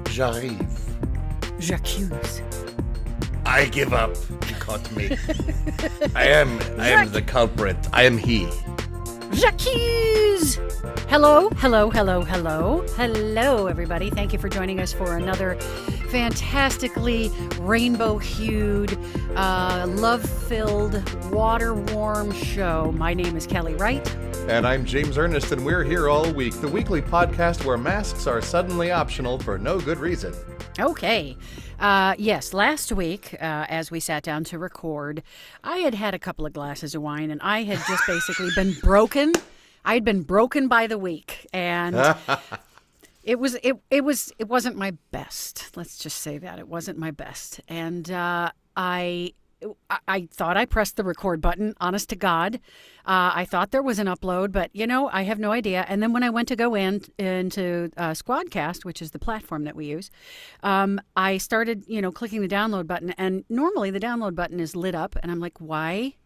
J'arrive. J'accuse. I give up. You caught me. I am the culprit. I am he. J'accuse! Hello, everybody. Thank you for joining us for another fantastically rainbow-hued, love-filled, water-warm show. My name is Kelly Wright. And I'm James Ernest, and we're here all week. The weekly podcast where masks are suddenly optional for no good reason. Okay. Yes, last week, as we sat down to record, I had a couple of glasses of wine, and I had just basically been broken. I had been broken by the week, and it wasn't my best. Let's just say that it wasn't my best, and I thought I pressed the record button, honest to God. I thought there was an upload, but, I have no idea. And then when I went to go into Squadcast, which is the platform that we use, I started, clicking the download button. And normally the download button is lit up. And I'm like, why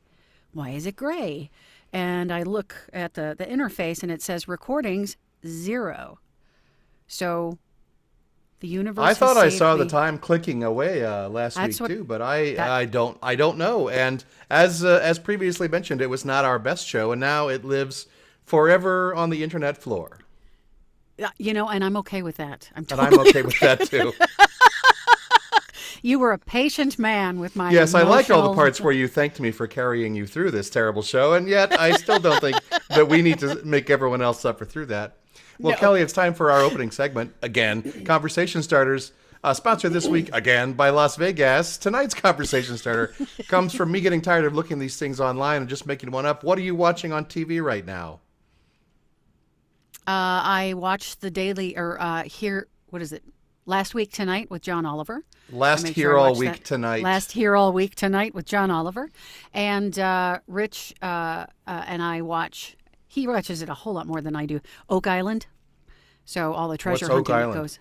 is it gray? And I look at the interface and it says recordings 0. So the universe. I thought I saw me. the time clicking away last week too, but I don't know. And as previously mentioned, it was not our best show, and now it lives forever on the internet floor. And I'm okay with that. I'm okay with that too. You were a patient man with my Yes, emotional... I like all the parts where you thanked me for carrying you through this terrible show, and yet I still don't think that we need to make everyone else suffer through that. Well, no. Kelly, it's time for our opening segment. Again, Conversation Starters, sponsored this week, again, by Las Vegas. Tonight's Conversation Starter comes from me getting tired of looking these things online and just making one up. What are you watching on TV right now? I watched the daily, Last Week Tonight with John Oliver. Last Here All Week Tonight with John Oliver. And Rich and I watch... He watches it a whole lot more than I do. Oak Island. So all the treasure hunting that goes.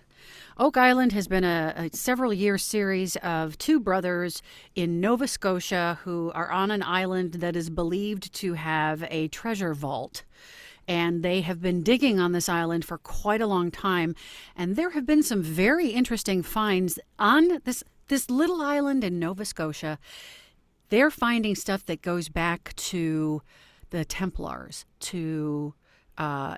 Oak Island has been a several-year series of two brothers in Nova Scotia who are on an island that is believed to have a treasure vault. And they have been digging on this island for quite a long time. And there have been some very interesting finds on this little island in Nova Scotia. They're finding stuff that goes back to the Templars, to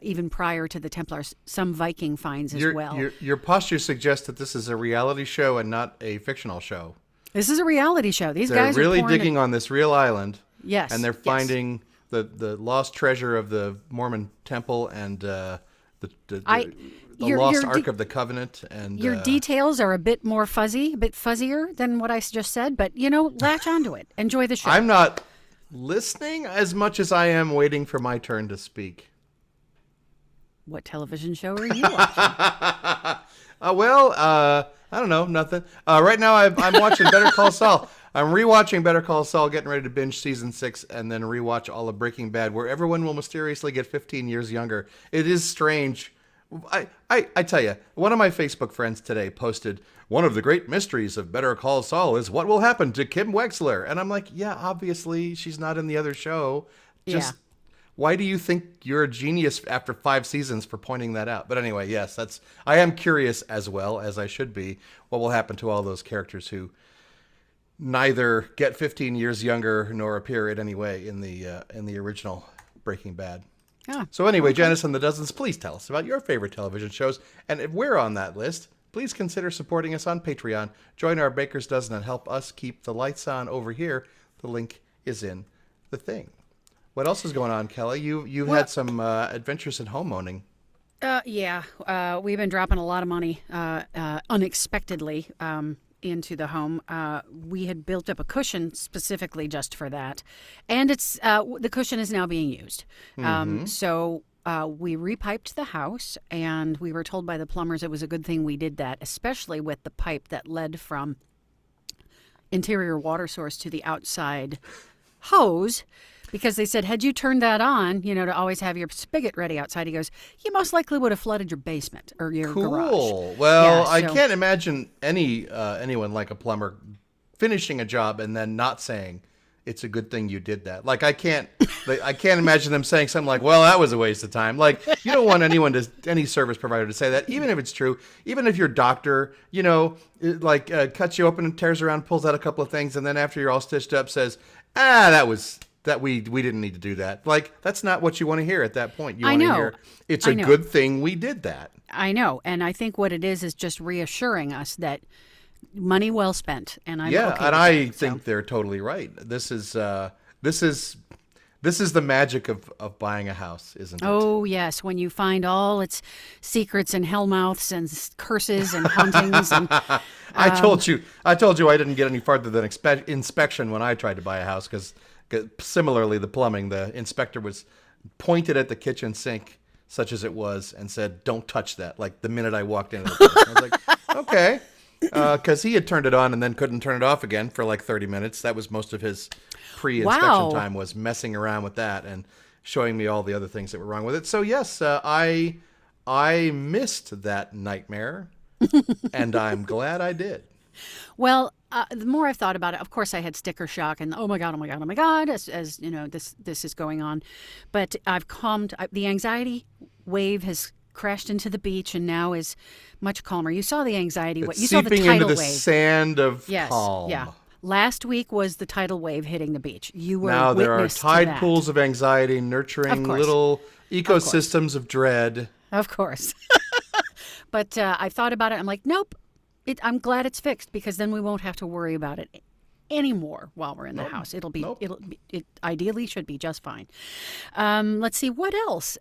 even prior to the Templars, some Viking finds as well. Your posture suggests that this is a reality show and not a fictional show. This is a reality show. These guys are really digging on this real island. Yes. And they're finding the lost treasure of the Mormon temple and the lost Ark of the Covenant. And your details are a bit fuzzier than what I just said, but, latch onto it. Enjoy the show. I'm not listening as much as I am waiting for my turn to speak. What television show are you watching? I don't know, nothing. Right now I'm watching Better Call Saul. I'm rewatching Better Call Saul, getting ready to binge season 6 and then rewatch all of Breaking Bad, where everyone will mysteriously get 15 years younger. It is strange. I tell you, one of my Facebook friends today posted, one of the great mysteries of Better Call Saul is what will happen to Kim Wexler. And I'm like, yeah, obviously she's not in the other show. Why do you think you're a genius after 5 seasons for pointing that out? But anyway, yes, I am curious as well, as I should be, what will happen to all those characters who neither get 15 years younger nor appear in any way in the original Breaking Bad. So anyway, Janice and the Dozens, please tell us about your favorite television shows. And if we're on that list, please consider supporting us on Patreon. Join our Baker's Dozen and help us keep the lights on over here. The link is in the thing. What else is going on, Kelly? You've had some adventures in home owning. We've been dropping a lot of money unexpectedly into the home. We had built up a cushion specifically just for that, and it's the cushion is now being used. So we repiped the house, and we were told by the plumbers it was a good thing we did that, especially with the pipe that led from interior water source to the outside hose. Because they said, had you turned that on, to always have your spigot ready outside, he goes, you most likely would have flooded your basement or your garage. Cool. Well, I can't imagine anyone like a plumber finishing a job and then not saying, it's a good thing you did that. Like I can't imagine them saying something like, well, that was a waste of time. Like you don't want any service provider to say that, even if it's true, even if your doctor, cuts you open and tears around, pulls out a couple of things. And then after you're all stitched up says, we didn't need to do that. Like, that's not what you want to hear at that point. You want to hear, it's a good thing we did that. I know. And I think what it is just reassuring us that money well spent. And I'm okay with I think they're totally right. This is the magic of buying a house, isn't it? Oh, yes. When you find all its secrets and hellmouths and curses and hauntings. And, I told you I didn't get any farther than inspection when I tried to buy a house because similarly, the plumbing, the inspector was pointed at the kitchen sink, such as it was, and said, don't touch that, like the minute I walked into the place. I was like, okay. Because he had turned it on and then couldn't turn it off again for like 30 minutes. That was most of his pre-inspection time, was messing around with that and showing me all the other things that were wrong with it. So yes, I missed that nightmare, and I'm glad I did. Well, the more I've thought about it, of course, I had sticker shock and oh my god, as you know, this is going on. But I've calmed. The anxiety wave has crashed into the beach and now is much calmer. You saw the anxiety. It's you saw the tidal seeping into the wave. sand of Yes, calm. yeah. Last week was the tidal wave hitting the beach. You were now there are witness to tide that. pools of anxiety nurturing little ecosystems of dread. Of course. But I thought about it. I'm like, nope. I'm glad it's fixed because then we won't have to worry about it anymore while we're in the house. It ideally should be just fine. Let's see what else.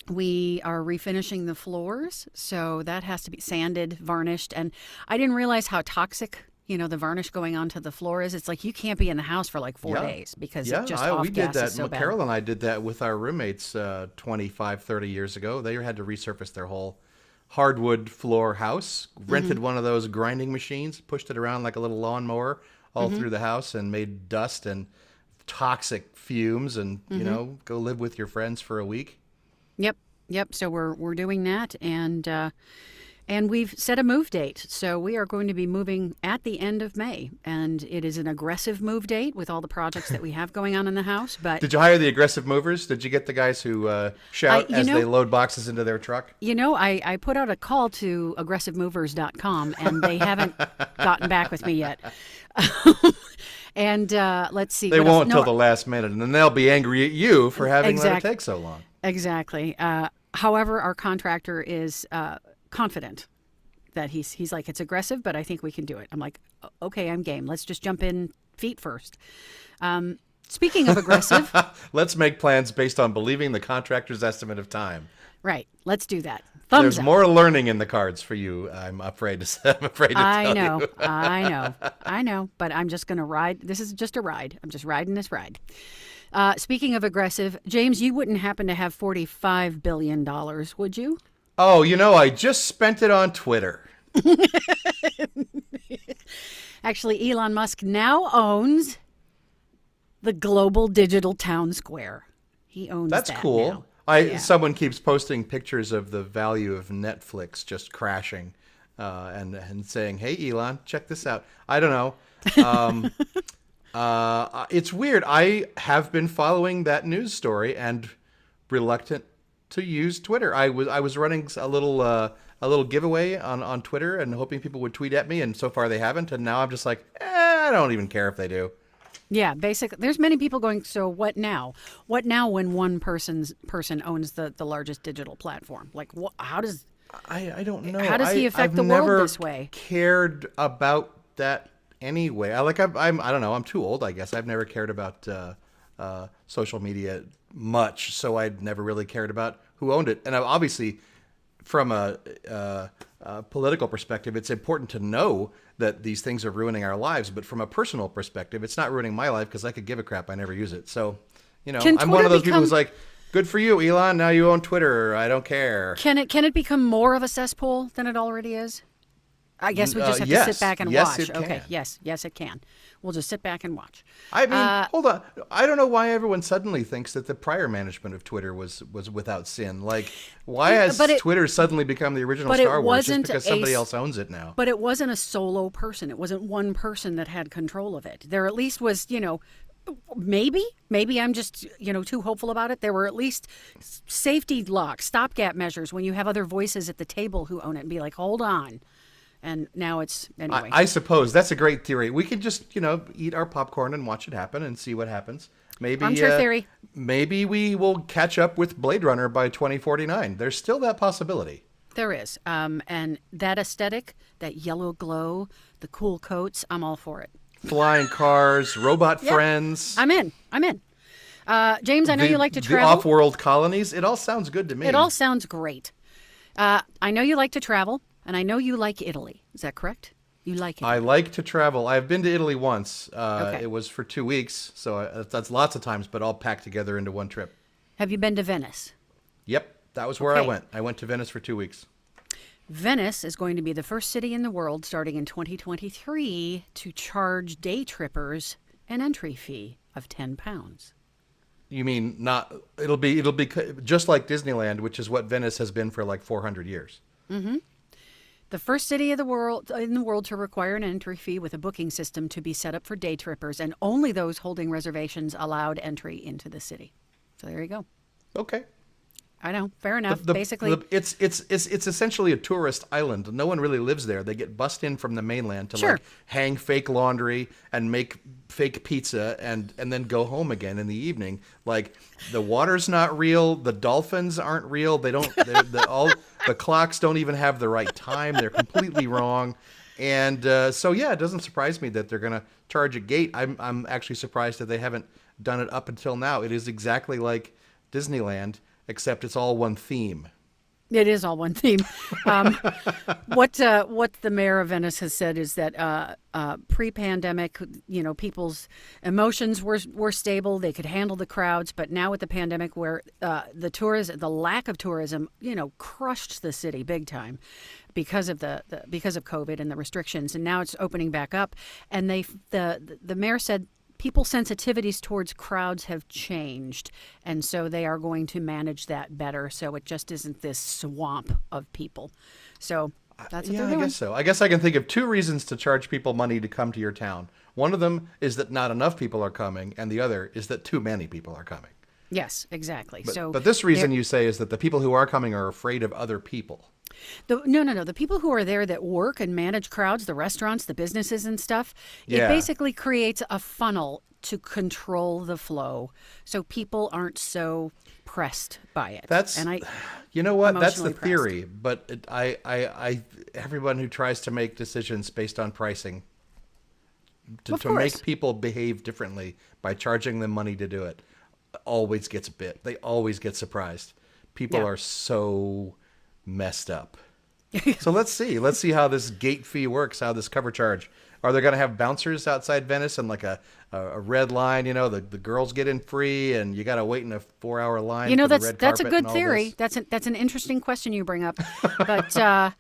We are refinishing the floors, so that has to be sanded, varnished, and I didn't realize how toxic, the varnish going onto the floor is. It's like you can't be in the house for like 4 days because it just off we did gas that. is so bad. Carol and I did that with our roommates 25, 30 years ago. They had to resurface their whole hardwood floor house, rented one of those grinding machines, pushed it around like a little lawnmower all through the house and made dust and toxic fumes and, go live with your friends for a week. Yep. So we're doing that, and we've set a move date. So we are going to be moving at the end of May, and it is an aggressive move date with all the projects that we have going on in the house. But did you hire the aggressive movers? Did you get the guys who shout as they load boxes into their truck? I put out a call to aggressivemovers.com, and they haven't gotten back with me yet. And let's see. They won't until the last minute, and then they'll be angry at you for having let it take so long. Exactly. However, our contractor is confident that he's like, it's aggressive, but I think we can do it. I'm like, okay, I'm game. Let's just jump in feet first. Speaking of aggressive. Let's make plans based on believing the contractor's estimate of time. Right. Let's do that. There's more learning in the cards for you, I'm afraid to tell you. I know. But I'm just going to ride. This is just a ride. I'm just riding this ride. Speaking of aggressive, James, you wouldn't happen to have $45 billion, would you? Oh, I just spent it on Twitter. Actually, Elon Musk now owns the global digital town square. He owns that. That's cool. Now. Someone keeps posting pictures of the value of Netflix just crashing and saying, hey, Elon, check this out. I don't know. It's weird. I have been following that news story and reluctant to use Twitter. I was running a little giveaway on Twitter and hoping people would tweet at me, and so far they haven't. And now I'm just like, I don't even care if they do. Yeah, basically, there's many people going, so what now? What now when one person owns the largest digital platform? Like, how does... I don't know. How does he affect the world this way? I've never cared about that anyway. I don't know. I'm too old, I guess. I've never cared about social media much, so I'd never really cared about who owned it. And obviously, from a political perspective, it's important to know that these things are ruining our lives. But from a personal perspective, it's not ruining my life because I could give a crap. I never use it. So, I'm one of those people who's like, good for you, Elon. Now you own Twitter. I don't care. Can it become more of a cesspool than it already is? I guess we just have to sit back and yes, watch. It Okay, can. yes, it can. We'll just sit back and watch. I mean, hold on. I don't know why everyone suddenly thinks that the prior management of Twitter was without sin. Like, why has Twitter suddenly become the original Star Wars just because somebody else owns it now? But it wasn't a solo person. It wasn't one person that had control of it. There at least was, maybe I'm just, too hopeful about it. There were at least safety locks, stopgap measures when you have other voices at the table who own it and be like, hold on. And now it's, anyway. I suppose that's a great theory. We could just, eat our popcorn and watch it happen and see what happens. Maybe Armchair theory. Maybe we will catch up with Blade Runner by 2049. There's still that possibility. There is. And that aesthetic, that yellow glow, the cool coats, I'm all for it. Flying cars, robot friends. I'm in. James, I know you like to travel. The off-world colonies. It all sounds good to me. It all sounds great. I know you like to travel. And I know you like Italy. Is that correct? You like it? I like to travel. I've been to Italy once. Okay. It was for 2 weeks, so that's lots of times, but all packed together into one trip. Have you been to Venice? Yep, that was where I went. I went to Venice for 2 weeks. Venice is going to be the first city in the world, starting in 2023, to charge day trippers an entry fee of £10. You mean not? It'll be just like Disneyland, which is what Venice has been for like 400 years. Mm-hmm. The first city in the world to require an entry fee with a booking system to be set up for day trippers, and only those holding reservations allowed entry into the city. So there you go. Okay. I know. Fair enough. Basically, it's essentially a tourist island. No one really lives there. They get bussed in from the mainland to like hang fake laundry and make fake pizza and then go home again in the evening. Like, the water's not real. The dolphins aren't real. They don't. The clocks don't even have the right time. They're completely wrong. And so it doesn't surprise me that they're going to charge a gate. I'm actually surprised that they haven't done it up until now. It is exactly like Disneyland, except it's all one theme. It is all one theme. What the mayor of Venice has said is that pre-pandemic, people's emotions were stable. They could handle the crowds, but now with the pandemic, where the lack of tourism, crushed the city big time because of because of COVID and the restrictions, and now it's opening back up. And the mayor said people's sensitivities towards crowds have changed, and so they are going to manage that better, so it just isn't this swamp of people. So that's what they're doing. I guess so. I guess I can think of 2 reasons to charge people money to come to your town. One of them is that not enough people are coming, and the other is that too many people are coming. Yes, exactly. But this reason you say is that the people who are coming are afraid of other people. No. The people who are there that work and manage crowds, the restaurants, the businesses and stuff, it basically creates a funnel to control the flow, so people aren't so pressed by it. You know what? That's the emotionally theory. But everyone who tries to make decisions based on pricing to make people behave differently by charging them money to do it always gets bit. They always get surprised. People are so messed up. So let's see how this gate fee works, how this cover charge. Are they going to have bouncers outside Venice and like a red line? The girls get in free and you got to wait in a 4-hour line. For the red that's a good and all theory. this. That's an interesting question you bring up. But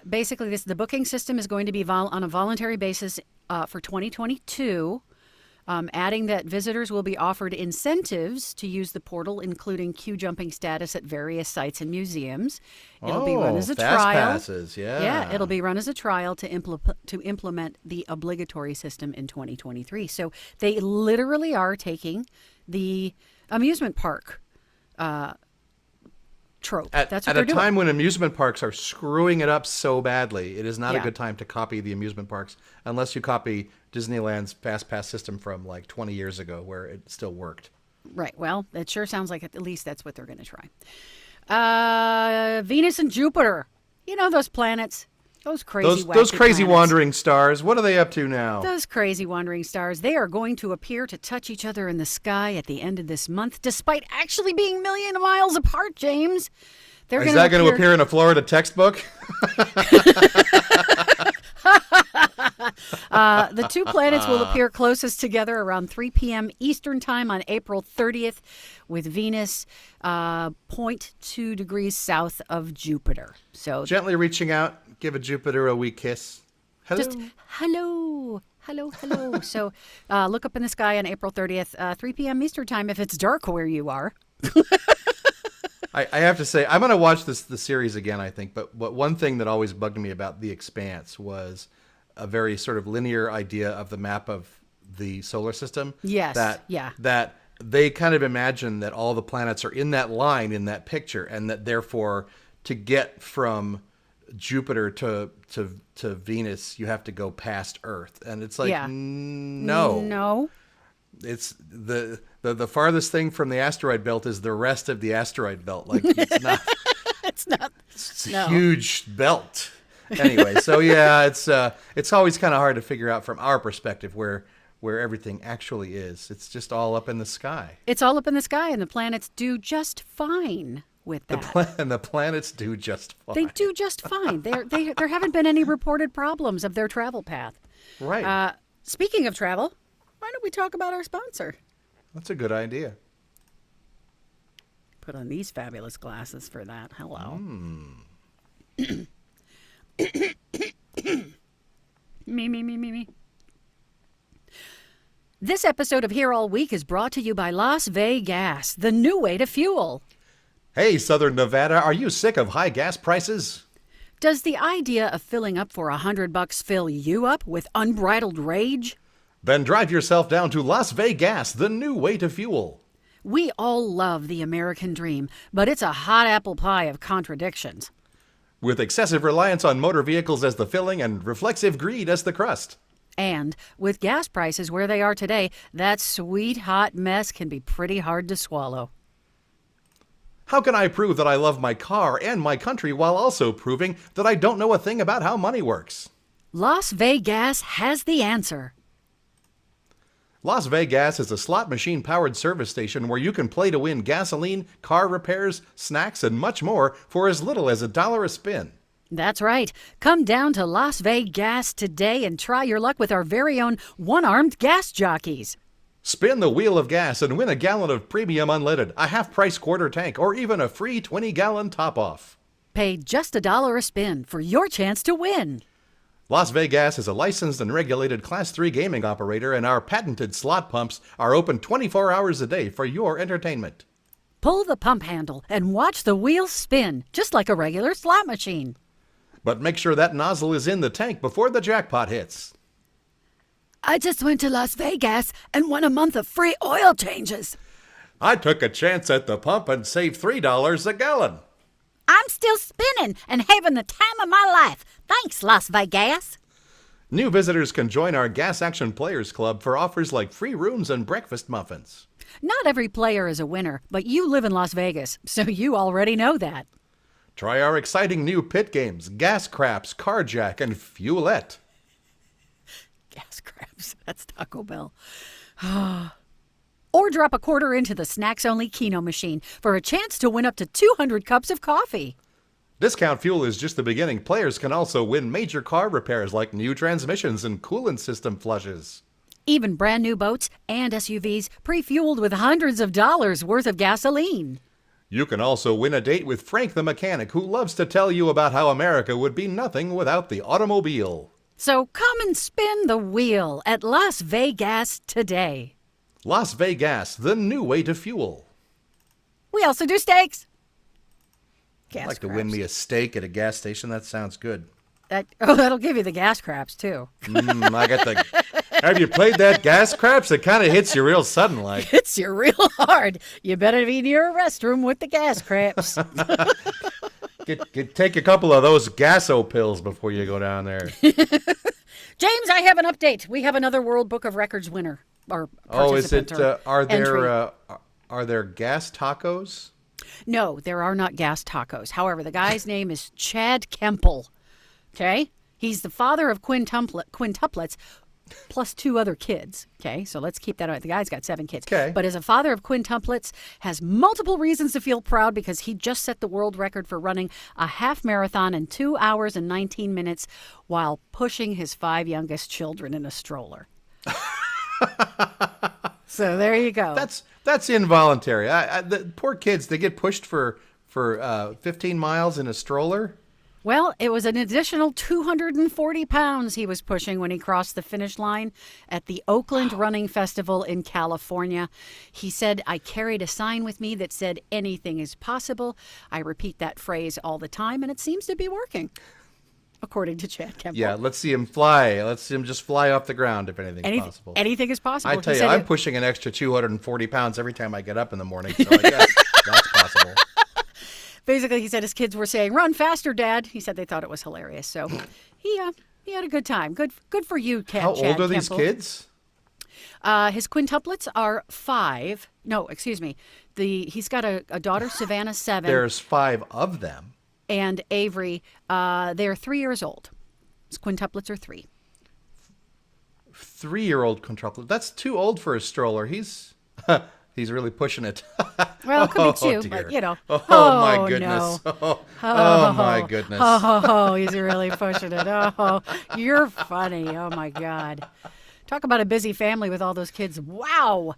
basically, the booking system is going to be on a voluntary basis for 2022. Adding that visitors will be offered incentives to use the portal, including queue jumping status at various sites and museums. It'll be run as a fast trial. Passes, It'll be run as a trial to implement the obligatory system in 2023. So they literally are taking the amusement park trope. That's what they're doing. At a time when amusement parks are screwing it up so badly, it is not a good time to copy the amusement parks unless you copy Disneyland's Fast Pass system from like 20 years ago where it still worked. Right. Well, it sure sounds like at least that's what they're going to try. Venus and Jupiter. Those planets. Those crazy planets. Wandering stars. What are they up to now? Those crazy wandering stars. They are going to appear to touch each other in the sky at the end of this month, despite actually being millions of miles apart, James. Is that going to appear in a Florida textbook? The two planets will appear closest together around 3 p.m. Eastern Time on April 30th, with Venus 0.2 degrees south of Jupiter. So gently reaching out, give a Jupiter a wee kiss. Hello. Just hello. Hello, hello. So look up in the sky on April 30th, 3 p.m. Eastern Time if it's dark where you are. I have to say, I'm going to watch the series again, I think. But one thing that always bugged me about The Expanse was a very sort of linear idea of the map of the solar system. Yes. That they kind of imagine that all the planets are in that line in that picture, and that therefore to get from Jupiter to Venus, you have to go past Earth. And it's like, no. It's the farthest thing from the asteroid belt is the rest of the asteroid belt. Like, it's not. It's a huge belt. Anyway, so yeah, it's always kind of hard to figure out from our perspective where everything actually is. It's just all up in the sky. It's all up in the sky, and the planets do just fine with that. The planets do just fine. They do just fine. There haven't been any reported problems of their travel path. Right. Speaking of travel, why don't we talk about our sponsor? That's a good idea. Put on these fabulous glasses for that. Hello. Me. This episode of Here All Week is brought to you by Las Vegas, the new way to fuel. Hey, Southern Nevada, are you sick of high gas prices? Does the idea of filling up for $100 fill you up with unbridled rage? Then drive yourself down to Las Vegas, the new way to fuel. We all love the American dream, but it's a hot apple pie of contradictions. With excessive reliance on motor vehicles as the filling and reflexive greed as the crust. And with gas prices where they are today, that sweet hot mess can be pretty hard to swallow. How can I prove that I love my car and my country while also proving that I don't know a thing about how money works? Las Vegas has the answer. Las Vegas is a slot machine-powered service station where you can play to win gasoline, car repairs, snacks, and much more for as little as $1 a spin. That's right. Come down to Las Vegas today and try your luck with our very own one-armed gas jockeys. Spin the wheel of gas and win a gallon of premium unleaded, a half-price quarter tank, or even a free 20-gallon top-off. Pay just $1 a spin for your chance to win. Las Vegas is a licensed and regulated Class 3 gaming operator, and our patented slot pumps are open 24 hours a day for your entertainment. Pull the pump handle and watch the wheel spin, just like a regular slot machine. But make sure that nozzle is in the tank before the jackpot hits. I just went to Las Vegas and won a month of free oil changes. I took a chance at the pump and saved $3 a gallon. I'm still spinning and having the time of my life. Thanks, Las Vegas. New visitors can join our Gas Action Players Club for offers like free rooms and breakfast muffins. Not every player is a winner, but you live in Las Vegas, so you already know that. Try our exciting new pit games, Gas Craps, Carjack, and Fuelette. Gas Craps, that's Taco Bell. Or drop a quarter into the snacks-only Keno machine for a chance to win up to 200 cups of coffee. Discount fuel is just the beginning. Players can also win major car repairs like new transmissions and coolant system flushes. Even brand new boats and SUVs pre-fueled with hundreds of dollars worth of gasoline. You can also win a date with Frank the mechanic, who loves to tell you about how America would be nothing without the automobile. So come and spin the wheel at Las Vegas today. Las Vegas, the new way to fuel. We also do steaks. I'd like to win me a steak at a gas station. That sounds good. That'll give you the gas craps, too. I got the... Have you played that gas craps? It kind of hits you real sudden, like. Hits you real hard. You better be near a restroom with the gas craps. Take a couple of those gaso pills before you go down there. James, I have an update. We have another World Book of Records winner. Or participant. Are there gas tacos? No, there are not gas tacos. However, the guy's name is Chad Kemple. Okay? He's the father of quintuplets. plus 2 other kids. Okay, so let's keep that out. The guy's got 7 kids. Okay. But as a father of quintuplets, has multiple reasons to feel proud because he just set the world record for running a half marathon in 2 hours and 19 minutes while pushing his 5 youngest children in a stroller. So there you go. That's involuntary. The poor kids, they get pushed for 15 miles in a stroller. Well, it was an additional 240 pounds he was pushing when he crossed the finish line at the Oakland Running Festival in California. He said, I carried a sign with me that said, anything is possible. I repeat that phrase all the time, and it seems to be working, according to Chad Kemple. Yeah, let's see him fly. Let's see him just fly off the ground if anything's possible. Anything is possible. I tell you, I'm pushing an extra 240 pounds every time I get up in the morning, so I guess that's possible. Basically, he said his kids were saying, run faster, Dad. He said they thought it was hilarious. So he had a good time. Good for you, Chad How old are these Kemple. kids? His quintuplets are 5. No, excuse me. He's got a daughter, Savannah, 7. There's 5 of them. And Avery, they're 3 years old. His quintuplets are 3. 3-year-old quintuplets. That's too old for a stroller. He's really pushing it. Well, it could be 2, dear. but you know. Oh, my goodness. No. Oh, my goodness. Oh, he's really pushing it. Oh, you're funny. Oh, my God. Talk about a busy family with all those kids. Wow.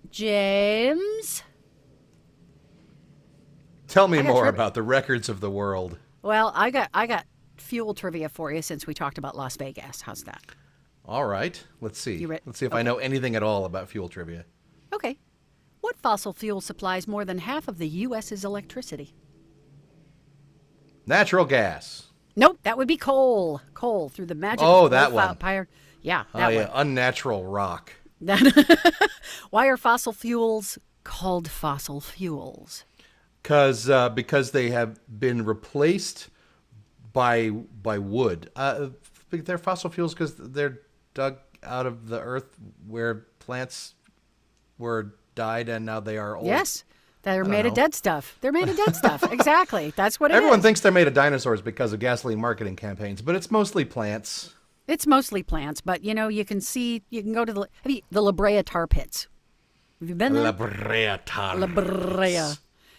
James? Tell me more about the records of the world. Well, I got fuel trivia for you since we talked about Las Vegas. How's that? All right. Let's see. Let's see if Okay. I know anything at all about fuel trivia. Okay. What fossil fuel supplies more than half of the U.S.'s electricity? Natural gas. Nope, that would be coal. Coal through the magic Oh, of that coal one. fire. Yeah, Oh, that yeah. one. Unnatural rock. Why are fossil fuels called fossil fuels? Because they have been replaced by wood. They're fossil fuels because they're dug out of the earth where plants were died and now they are old. Yes, they're made of dead stuff. They're made of dead stuff. Exactly. That's what it Everyone is. thinks they're made of dinosaurs because of gasoline marketing campaigns, but it's mostly plants. It's mostly plants, but you can go to the La Brea tar pits. Have you been there? La Brea tar. La Brea.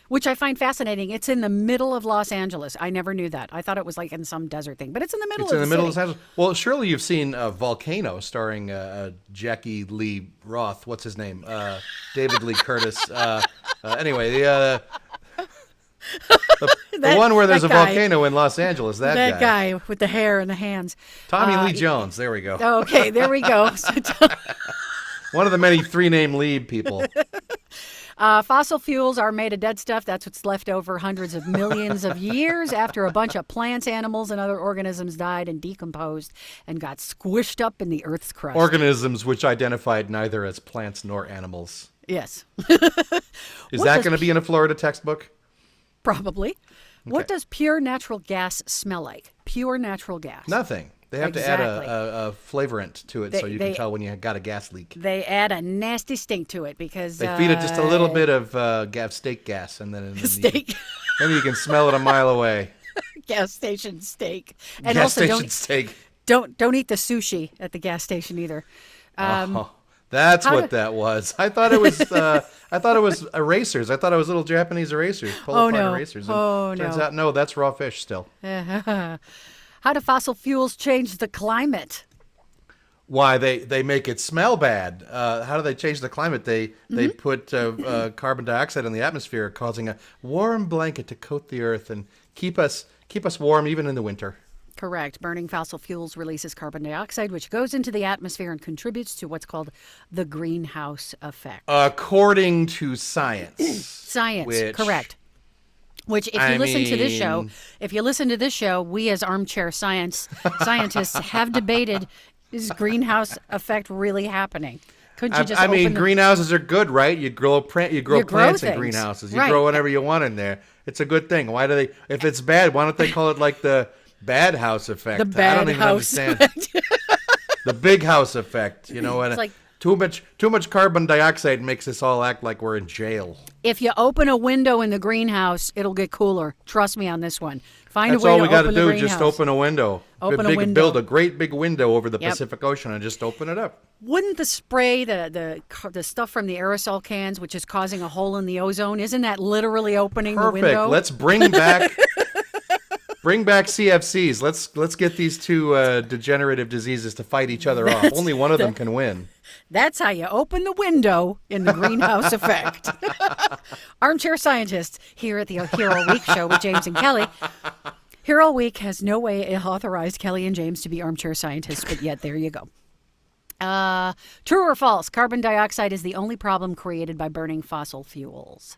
Which I find fascinating. It's in the middle of Los Angeles. I never knew that. I thought it was like in some desert thing, but it's in the middle It's of in the the middle of city. Los Angeles. Well, surely you've seen Volcano starring Jackie Lee Roth. What's his name? David Lee Curtis. Anyway, the one where there's a guy. volcano in Los Angeles. That guy with the hair and the hands. Tommy Lee Jones. There we go. Okay, there we go. One of the many 3-name lead people. Fossil fuels are made of dead stuff. That's what's left over hundreds of millions of years after a bunch of plants, animals, and other organisms died and decomposed and got squished up in the Earth's crust. Organisms which identified neither as plants nor animals. Yes. Is that going to be in a Florida textbook? Probably. What does pure natural gas smell like? Pure natural gas. Nothing. They have to add a flavorant to it so you can tell when you got a gas leak. They add a nasty stink to it because They feed it just a little bit of steak gas, and then steak. Then you can smell it a mile away. Gas station steak. And Gas also station steak. don't eat the sushi at the gas station either. That's what that was. I thought it was. I thought it was erasers. I thought it was little Japanese erasers, pull apart erasers. And turns out, no, that's raw fish still. How do fossil fuels change the climate? Why they make it smell bad? How do they change the climate? They put carbon dioxide in the atmosphere, causing a warm blanket to coat the earth and keep us warm even in the winter. Correct. Burning fossil fuels releases carbon dioxide, which goes into the atmosphere and contributes to what's called the greenhouse effect. According to science. Science, correct. Which, if you listen to this show, we as Armchair Science scientists have debated, is greenhouse effect really happening? Couldn't you just greenhouses are good, right? You grow plants in things. greenhouses. You Right. grow whatever you want in there. It's a good thing. Why do they? If it's bad, why don't they call it like the bad house effect? The bad I don't even house understand. The big house effect. You know what? It's like Too much carbon dioxide makes us all act like we're in jail. If you open a window in the greenhouse, it'll get cooler. Trust me on this one. That's all we got to do. Just open a window. Build a great big window over the Pacific Ocean and just open it up. Wouldn't the spray, the stuff from the aerosol cans, which is causing a hole in the ozone, isn't that literally opening the window? Perfect. Let's bring back CFCs. Let's get these two degenerative diseases to fight each other off. Only one of them can win. That's how you open the window in the greenhouse effect. Armchair Scientists here at the Hero Week show with James and Kelly. Hero Week has no way authorized Kelly and James to be armchair scientists, but yet there you go. True or false? Carbon dioxide is the only problem created by burning fossil fuels.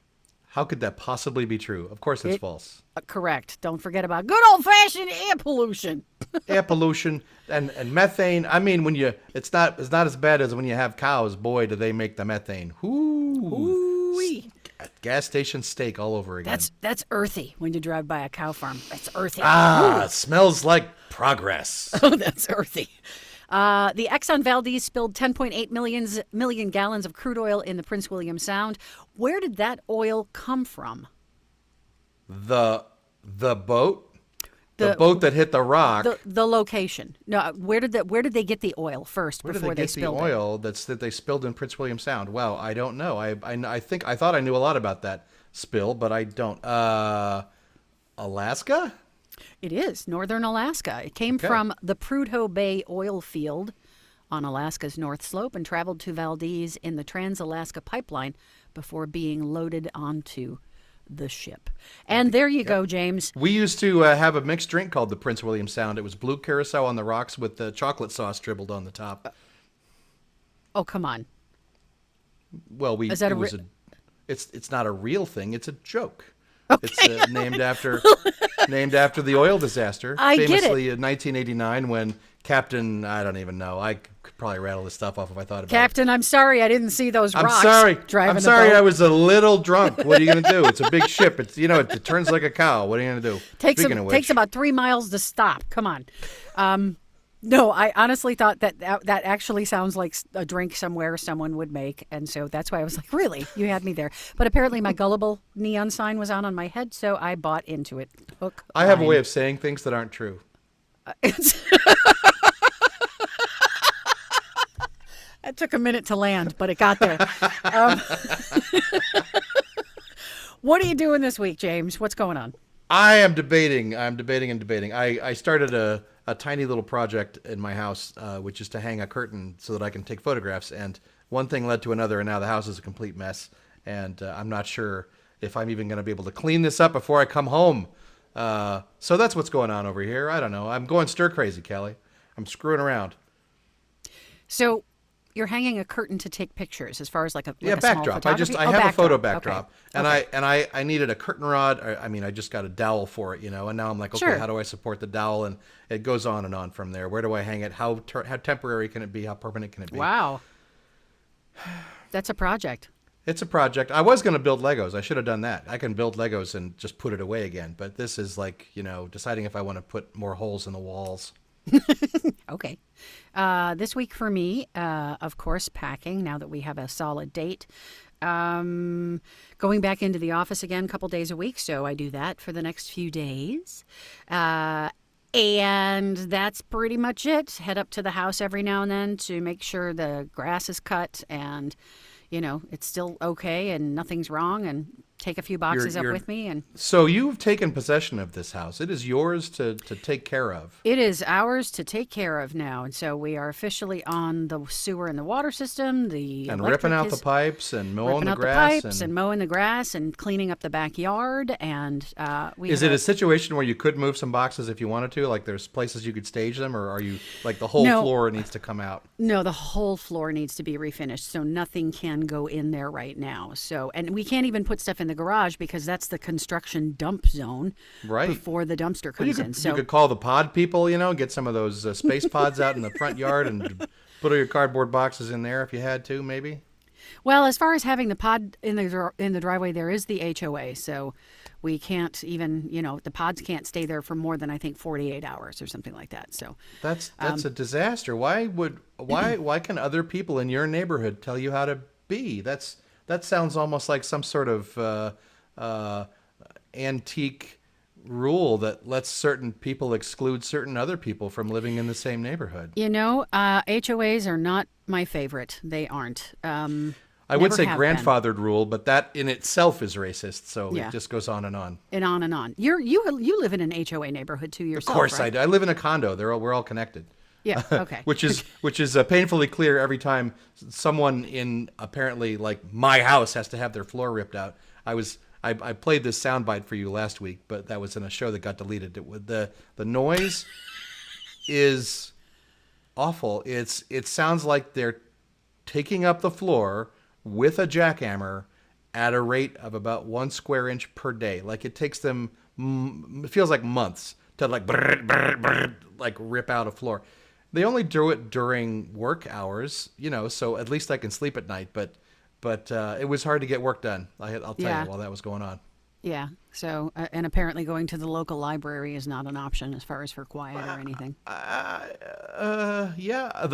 How could that possibly be true? Of course it's false. Correct. Don't forget about good old-fashioned air pollution. Air pollution and methane. I mean, it's not as bad as when you have cows. Boy, do they make the methane. Ooh-wee. Gas station steak all over again. That's earthy when you drive by a cow farm. That's earthy. It smells like progress. Oh, that's earthy. The Exxon Valdez spilled 10.8 million gallons of crude oil in the Prince William Sound. Where did that oil come from? The boat? The boat that hit the rock. The location. No, where did they get the oil first before they spilled it? Where did they get the oil that they spilled in Prince William Sound? Well, I don't know. I thought I knew a lot about that spill, but I don't. Alaska? It is northern Alaska. It came from the Prudhoe Bay oil field on Alaska's North Slope and traveled to Valdez in the Trans-Alaska Pipeline before being loaded onto the ship. And there you go, James. We used to have a mixed drink called the Prince William Sound. It was blue curacao on the rocks with the chocolate sauce dribbled on the top. Oh, come on. Well, is that it's not a real thing. It's a joke. Okay. It's named after the oil disaster. I get it. Famously in 1989 when Captain, I don't even know. I could probably rattle this stuff off if I thought about it. Captain, I'm sorry I didn't see those rocks. I'm sorry. I was a little drunk. What are you going to do? It's a big ship. It's it turns like a cow. What are you going to do? Takes about 3 miles to stop. Come on. No, I honestly thought that actually sounds like a drink somewhere someone would make. And so that's why I was like, really? You had me there. But apparently my gullible neon sign was on my head, so I bought into it. I have a way of saying things that aren't true. It took a minute to land, but it got there. What are you doing this week, James? What's going on? I am debating. I started a tiny little project in my house, which is to hang a curtain so that I can take photographs. And one thing led to another, and now the house is a complete mess. And I'm not sure if I'm even going to be able to clean this up before I come home. So that's what's going on over here. I don't know. I'm going stir crazy, Kelly. I'm screwing around. So you're hanging a curtain to take pictures, as far as like a backdrop. I have a photo backdrop, okay. and I needed a curtain rod. I just got a dowel for it, and now I'm like, okay, sure. How do I support the dowel? And it goes on and on from there. Where do I hang it? How temporary can it be? How permanent can it be? Wow, that's a project. It's a project. I was going to build Legos. I should have done that. I can build Legos and just put it away again. But this is like, deciding if I want to put more holes in the walls. Okay. This week for me, of course, packing, now that we have a solid date. Going back into the office again a couple days a week, so I do that for the next few days. And that's pretty much it. Head up to the house every now and then to make sure the grass is cut and, it's still okay and nothing's wrong, and take a few boxes up with me. And so you've taken possession of this house. It is yours to take care of. It is ours to take care of now. And so we are officially on the sewer and the water system. And ripping out the pipes and mowing the grass. And mowing the grass and cleaning up the backyard. And is it a situation where you could move some boxes if you wanted to? Like there's places you could stage them? Or are you like the whole floor needs to come out? No, the whole floor needs to be refinished. So nothing can go in there right now. So, and we can't even put stuff in the garage because that's the construction dump zone before the dumpster comes in. So you could call the pod people, get some of those space pods out in the front yard and put all your cardboard boxes in there if you had to, maybe. Well, as far as having the pod in the driveway, there is the HOA, so We can't even, the pods can't stay there for more than, I think, 48 hours or something like that. So that's a disaster. Why can other people in your neighborhood tell you how to be? That sounds almost like some sort of antique rule that lets certain people exclude certain other people from living in the same neighborhood. HOAs are not my favorite. They aren't. I would say grandfathered rule, but that in itself is racist. So Yeah. it just goes on and on. And on and on. You live in an HOA neighborhood too yourself. Of course, right? I live in a condo. We're all connected. Yeah. Okay. which is painfully clear every time someone in apparently like my house has to have their floor ripped out. I played this soundbite for you last week, but that was in a show that got deleted. The noise is awful. It sounds like they're taking up the floor with a jackhammer at a rate of about 1 square inch per day. Like it takes them, it feels like months to like like rip out a floor. They only do it during work hours, so at least I can sleep at night. But it was hard to get work done. I'll tell you while that was going on. Yeah. So, and apparently going to the local library is not an option as far as for quiet or anything. Yeah.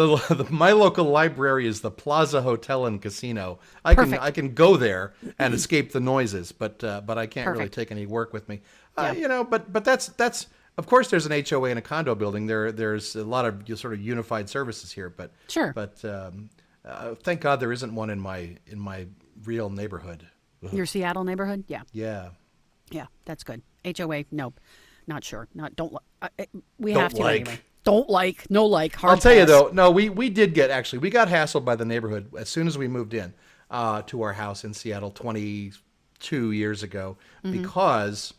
My local library is the Plaza Hotel and Casino. I can go there and escape the noises, but I can't really take any work with me. Yeah. But that's of course there's an HOA in a condo building. There's a lot of sort of unified services here, but sure. But thank God there isn't one in my real neighborhood. Your Seattle neighborhood? Yeah. Yeah. Yeah, that's good. HOA, nope. Not sure. We Don't have to like. anyway. Don't like, no like, hard I'll tell you pass. though, no, we did we got hassled by the neighborhood as soon as we moved in to our house in Seattle 22 years ago because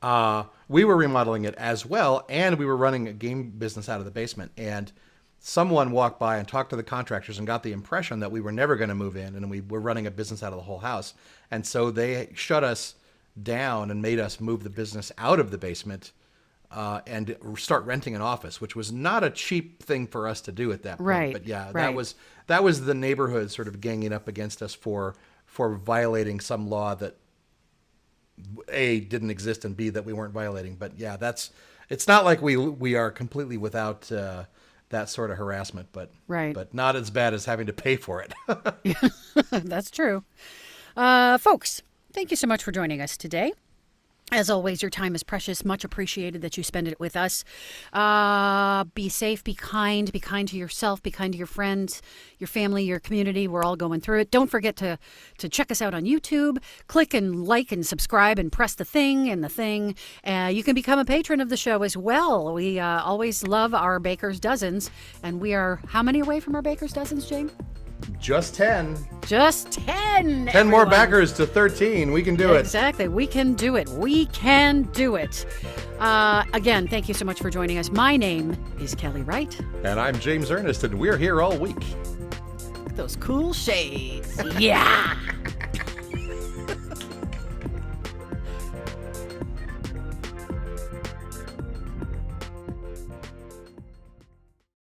we were remodeling it as well, and we were running a game business out of the basement, and someone walked by and talked to the contractors and got the impression that we were never going to move in and we were running a business out of the whole house. And so they shut us down and made us move the business out of the basement and start renting an office, which was not a cheap thing for us to do at that point. Right. But yeah, right. that was the neighborhood sort of ganging up against us for violating some law that A, didn't exist, and B, that we weren't violating. But yeah, it's not like we are completely without that sort of harassment, but not as bad as having to pay for it. That's true. Folks, thank you so much for joining us today. As always, your time is precious. Much appreciated that you spend it with us. Be safe, be kind to yourself, be kind to your friends, your family, your community. We're all going through it. Don't forget to check us out on YouTube. Click and like and subscribe and press the thing. You can become a patron of the show as well. We always love our Baker's Dozens. And we are how many away from our Baker's Dozens, James? Just 10. Just 10. 10 more backers to 13. We can do it. Exactly. We can do it. We can do it. Again, thank you so much for joining us. My name is Kelly Wright. And I'm James Ernest, and we're here all week. Those cool shades. Yeah.